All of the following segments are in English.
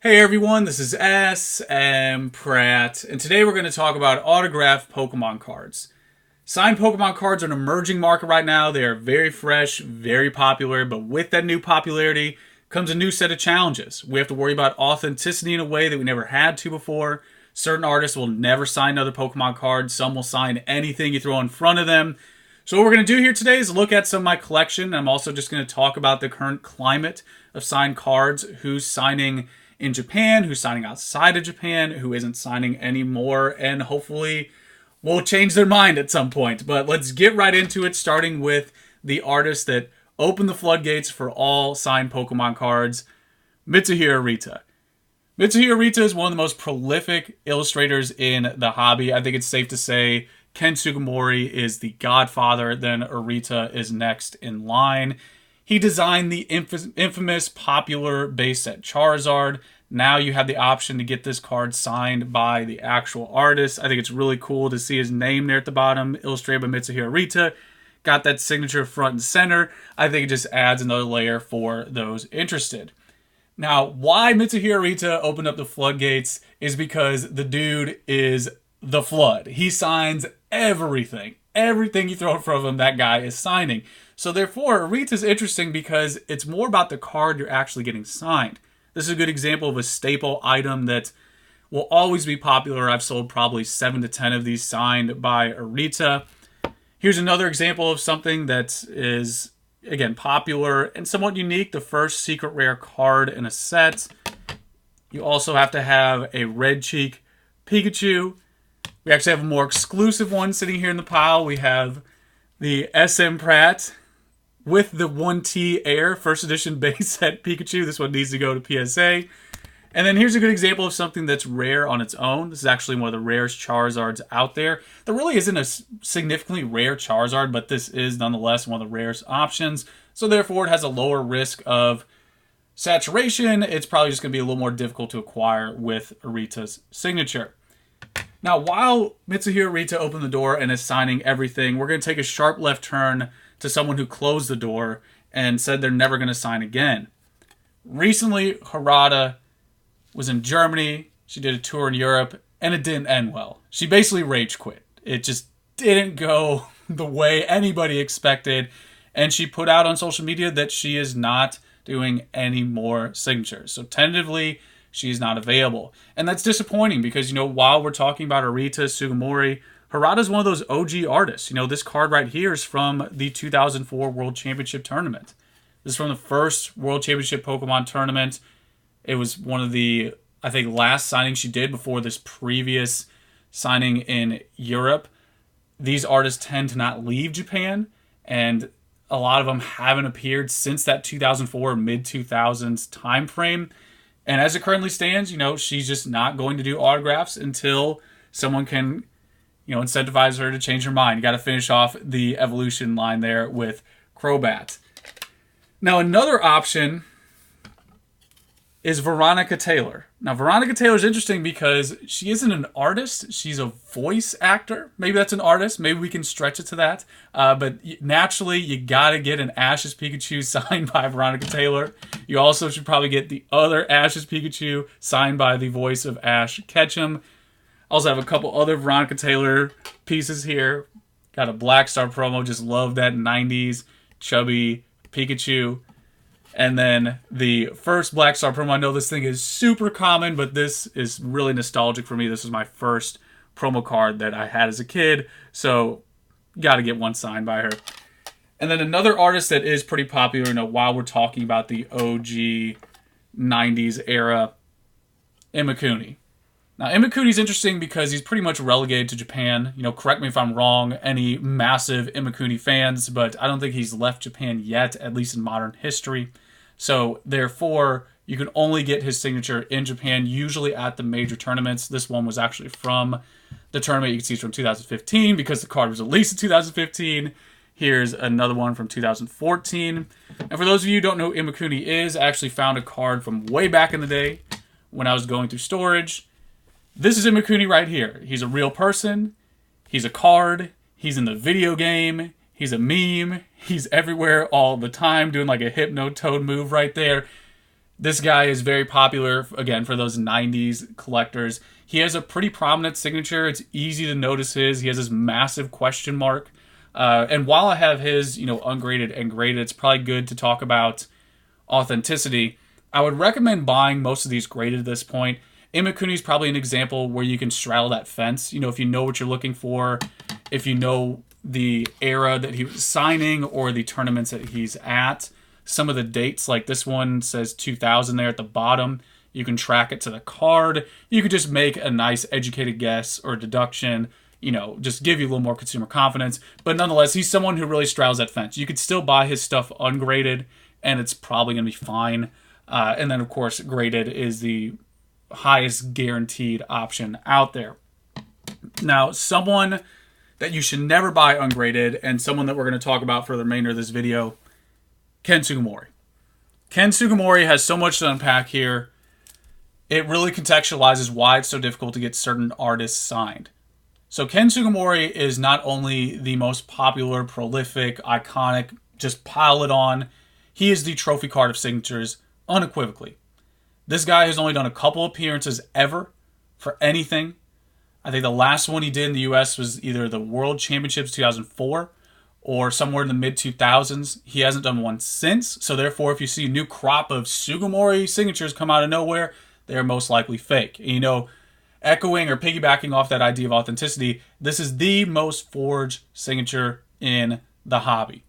Hey everyone, this is S.M. Pratt, and today we're going to talk about autographed Pokemon cards. Signed Pokemon cards are an emerging market right now. They are very fresh, very popular, but with that new popularity comes a new set of challenges. We have to worry about authenticity in a way that we never had to before. Certain artists will never sign other Pokemon cards, some will sign anything you throw in front of them. So what we're going to do here today is look at some of my collection. I'm also just going to talk about the current climate of signed cards, who's signing in Japan, who's signing outside of Japan, who isn't signing anymore, and hopefully will change their mind at some point. But let's get right into it, starting with the artist that opened the floodgates for all signed Pokemon cards, Mitsuhirato. Mitsuhirato is one of the most prolific illustrators in the hobby. I think it's safe to say Ken Sugimori is the godfather, then Arita is next in line. He designed the infamous popular base set Charizard. Now you have the option to get this card signed by the actual artist. I think it's really cool to see his name there at the bottom, illustrated by Mitsuhirato. Got that signature front and center. I think it just adds another layer for those interested. Now, why Mitsuhirato opened up the floodgates is because the dude is the flood. He signs everything. Everything you throw in front of him, that guy is signing. So therefore, Arita's interesting because it's more about the card you're actually getting signed. This is a good example of a staple item that will always be popular. I've sold probably 7 to 10 of these signed by Arita. Here's another example of something that is, again, popular and somewhat unique. The first secret rare card in a set. You also have to have a red cheek Pikachu. We actually have a more exclusive one sitting here in the pile. We have the SM Pratt with the 1T Air first edition base set Pikachu. This one needs to go to PSA. And then here's a good example of something that's rare on its own. This is actually one of the rarest Charizards out there. There really isn't a significantly rare Charizard, but this is nonetheless one of the rarest options. So therefore, it has a lower risk of saturation. It's probably just going to be a little more difficult to acquire with Arita's signature. Now, while Mitsuhirato opened the door and is signing everything, we're going to take a sharp left turn to someone who closed the door and said they're never going to sign again. Recently, Harada was in Germany. She did a tour in Europe, and it didn't end well. She basically rage quit. It just didn't go the way anybody expected, and she put out on social media that she is not doing any more signatures. So tentatively, she's not available. And that's disappointing because, while we're talking about Arita, Sugimori, Harada's one of those OG artists. This card right here is from the 2004 World Championship Tournament. This is from the first World Championship Pokemon Tournament. It was one of the, I think, last signings she did before this previous signing in Europe. These artists tend to not leave Japan, and a lot of them haven't appeared since that 2004 mid-2000s time frame. And as it currently stands, she's just not going to do autographs until someone can, incentivize her to change her mind. You got to finish off the evolution line there with Crobat. Now, another option is Veronica Taylor. Now, Veronica Taylor is interesting because she isn't an artist. She's a voice actor. Maybe that's an artist. Maybe we can stretch it to that. But naturally, you got to get an Ash's Pikachu signed by Veronica Taylor. You also should probably get the other Ash's Pikachu signed by the voice of Ash Ketchum. Also have a couple other Veronica Taylor pieces here. Got a Black Star promo. Just love that 90s chubby Pikachu. And then the first Black Star promo. I know this thing is super common, but this is really nostalgic for me. This was my first promo card that I had as a kid. So, got to get one signed by her. And then another artist that is pretty popular, while we're talking about the OG 90s era, Cooney. Now, Cooney's interesting because he's pretty much relegated to Japan. Correct me if I'm wrong, any massive Cooney fans, but I don't think he's left Japan yet, at least in modern history. So, therefore, you can only get his signature in Japan, usually at the major tournaments. This one was actually from the tournament. You can see it's from 2015 because the card was released in 2015. Here's another one from 2014. And for those of you who don't know who Cooney is, I actually found a card from way back in the day when I was going through storage. This is Cooney right here. He's a real person. He's a card. He's in the video game. He's a meme. He's everywhere all the time doing like a Hypno Toad move right there. This guy is very popular, again, for those 90s collectors. He has a pretty prominent signature. It's easy to notice his. He has this massive question mark. And while I have his, ungraded and graded, it's probably good to talk about authenticity. I would recommend buying most of these graded at this point. Cooney is probably an example where you can straddle that fence. If you know what you're looking for, if you know the era that he was signing or the tournaments that he's at. Some of the dates, like this one says 2000 there at the bottom. You can track it to the card. You could just make a nice educated guess or deduction, just give you a little more consumer confidence. But nonetheless, he's someone who really straddles that fence. You could still buy his stuff ungraded, and it's probably going to be fine. And then, of course, graded is the highest guaranteed option out there. Now, someone that you should never buy ungraded, and someone that we're going to talk about for the remainder of this video, Ken Sugimori. Ken Sugimori has so much to unpack here. It really contextualizes why it's so difficult to get certain artists signed. So Ken Sugimori is not only the most popular, prolific, iconic, just pile it on. He is the trophy card of signatures, unequivocally. This guy has only done a couple appearances ever for anything. I think the last one he did in the U.S. was either the World Championships 2004 or somewhere in the mid-2000s. He hasn't done one since, so therefore if you see a new crop of Sugimori signatures come out of nowhere, they're most likely fake. And, echoing or piggybacking off that idea of authenticity, this is the most forged signature in the hobby.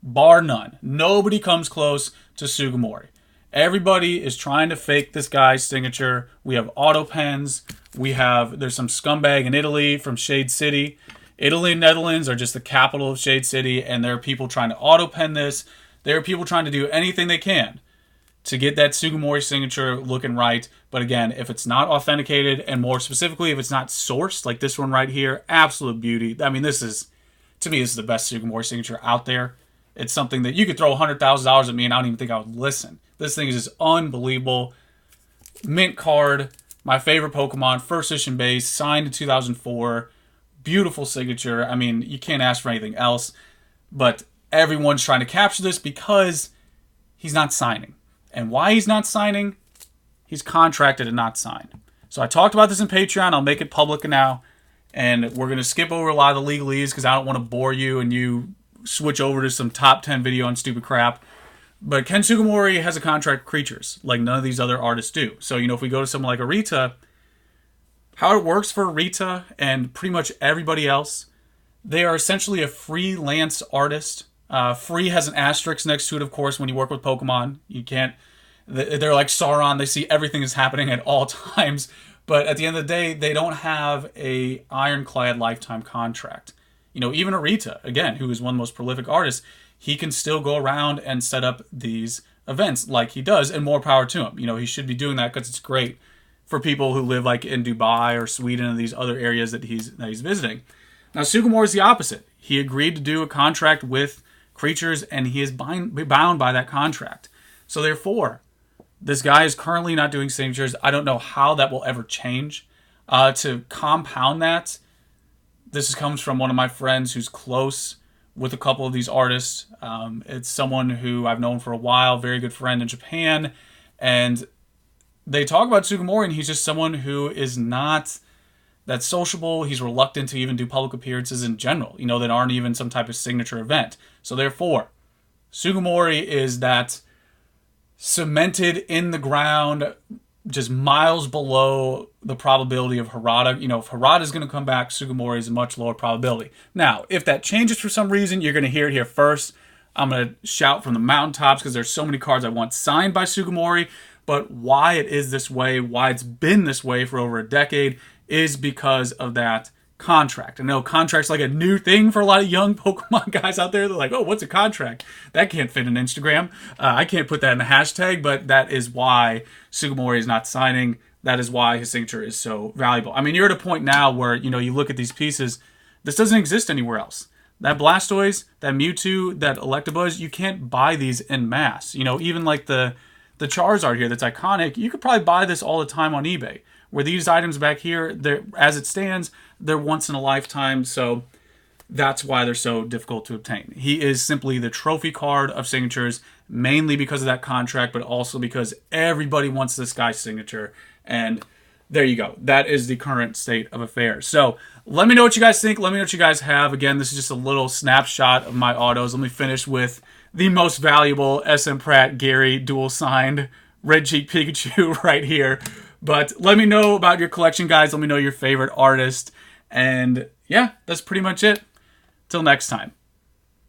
Bar none. Nobody comes close to Sugimori. Everybody is trying to fake this guy's signature. We have auto pens. There's some scumbag in Italy from Shade City. Italy and Netherlands are just the capital of Shade City, and there are people trying to auto pen this. There are people trying to do anything they can to get that Sugimori signature looking right. But again, if it's not authenticated, and more specifically, if it's not sourced, like this one right here, absolute beauty. I mean, to me, this is the best Sugimori signature out there. It's something that you could throw $100,000 at me, and I don't even think I would listen. This thing is just unbelievable. Mint card, my favorite Pokemon, first edition base, signed in 2004. Beautiful signature. I mean, you can't ask for anything else. But everyone's trying to capture this because he's not signing. And why he's not signing? He's contracted to not sign. So I talked about this in Patreon. I'll make it public now. And we're going to skip over a lot of the legalese because I don't want to bore you and you switch over to some top 10 video on stupid crap. But Ken Sugimori has a contract with creatures like none of these other artists do. So, if we go to someone like Arita, how it works for Arita and pretty much everybody else, they are essentially a freelance artist. Free has an asterisk next to it, of course, when you work with Pokemon. You can't... They're like Sauron. They see everything is happening at all times. But at the end of the day, they don't have a ironclad lifetime contract. Even Arita, again, who is one of the most prolific artists, he can still go around and set up these events like he does, and more power to him. He should be doing that because it's great for people who live like in Dubai or Sweden and these other areas that he's visiting. Now, Sugimori is the opposite. He agreed to do a contract with creatures, and he is bound by that contract. So therefore, this guy is currently not doing signatures. I don't know how that will ever change. To compound that, this comes from one of my friends who's close with a couple of these artists. It's someone who I've known for a while, very good friend in Japan. And they talk about Sugimori, and he's just someone who is not that sociable. He's reluctant to even do public appearances in general, that aren't even some type of signature event. So therefore, Sugimori is that cemented in the ground, just miles below the probability of Harada. If Harada is going to come back, Sugimori is a much lower probability. Now, if that changes for some reason, you're going to hear it here first. I'm going to shout from the mountaintops because there's so many cards I want signed by Sugimori. But why it is this way, why it's been this way for over a decade, is because of that contract. I know contract's like a new thing for a lot of young Pokemon guys out there. They're like, oh, what's a contract? That can't fit in Instagram. I can't put that in the hashtag, but that is why Sugimori is not signing. That is why his signature is so valuable. I mean, you're at a point now where, you look at these pieces, this doesn't exist anywhere else. That Blastoise, that Mewtwo, that Electabuzz, you can't buy these en masse. Even like the Charizard here that's iconic, you could probably buy this all the time on eBay. Where these items back here, as it stands, they're once in a lifetime. So That's why they're so difficult to obtain. He is simply the trophy card of signatures, mainly because of that contract, but also because everybody wants this guy's signature. And there you go. That is the current state of affairs. So let me know what you guys think. Let me know what you guys have. Again, this is just a little snapshot of my autos. Let me finish with the most valuable SM Pratt Gary dual signed Red Cheek Pikachu right here. But let me know about your collection, guys. Let me know your favorite artist. And yeah, that's pretty much it. Till next time.